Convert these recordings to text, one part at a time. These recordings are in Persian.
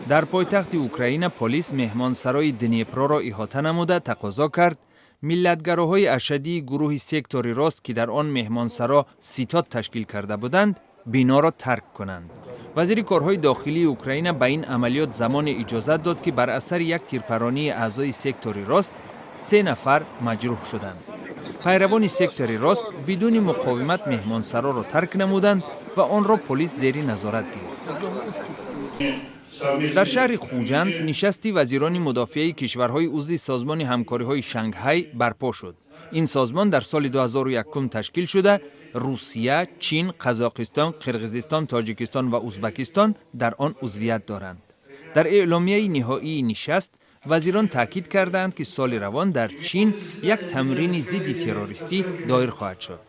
در پایتخت اوکراین پلیس مهمانسرای دنیپرو را احاطه نموده تقاضا کرد ملتگراهای اشدی گروه سکتور راست که در آن مهمانسرا ستاد تشکیل کرده بودند بنا را ترک کنند. وزیر کارهای داخلی اوکراین به این عملیات زمان اجازت داد که بر اثر یک تیرپرانی اعضای سکتور راست 3 نفر مجروح شدند. پیروان سکتور راست بدون مقاومت مهمانسرا را ترک نمودند و آن را پلیس زیر نظارت گرفت. در شهر خوجند نشستی وزیران مدافعه کشورهای عضو سازمان همکاری‌های شانگهای برپا شد. این سازمان در سال 2001 تشکیل شده روسیه، چین، قزاقستان، قرقیزستان، تاجیکستان و ازبکستان در آن عضویت دارند. در اعلامیه نهایی نشست وزیران تاکید کردند که سال روان در چین یک تمرین ضد تروریستی دایر خواهد شد.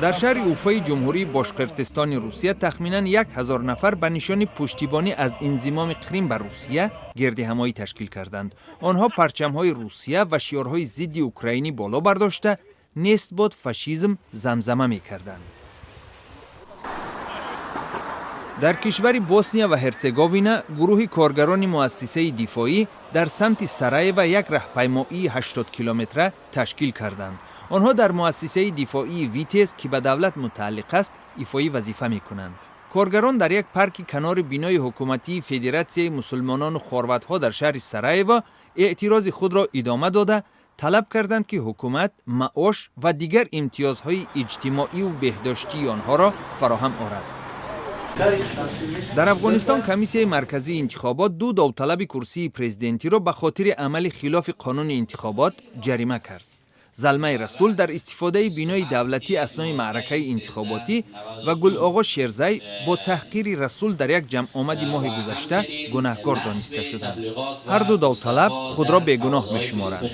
در شهر اوفای جمهوری باشقرتستان روسیه تخمیناً 1000 نفر به نشان پشتیبانی از انضمام کریم به روسیه گردهمایی تشکیل کردند. آنها پرچم‌های روسیه و شعارهای ضد اوکراینی بالا برداشته نیست باد فاشیسم زمزمه می‌کردند. در کشور بوسنیا و هرزگوین گروه کارگران مؤسسه دفاعی در سمت سرایو یک راهپیمایی 80 کیلومتره تشکیل کردند. آنها در مؤسسه دفاعی ویتس که به دولت متعلق است ایفای وظیفه می‌کنند. کارگران در یک پارک کنار بینای حکومتی فدراسیون مسلمانان خروات‌ها در شهر سرایو اعتراض خود را ادامه داده طلب کردند که حکومت معاش و دیگر امتیازهای اجتماعی و بهداشتی آنها را فراهم آورد. در افغانستان کمیسیون مرکزی انتخابات 2 داوطلب کرسی پرزیدنتی را به خاطر عمل خلاف قانون انتخابات جریمه کرد. زلمه رسول در استفاده بینای دولتی اثنای معرکه انتخاباتی و گل آقا شیرزی با تحقیر رسول در یک جمع آمد ماه گذشته گناهکار دانسته شدند. هر 2 داوطلب خود را بیگناه می شمارند.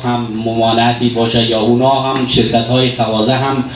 هم ممانعتی باشه یا اونا هم شرکت های خوازه هم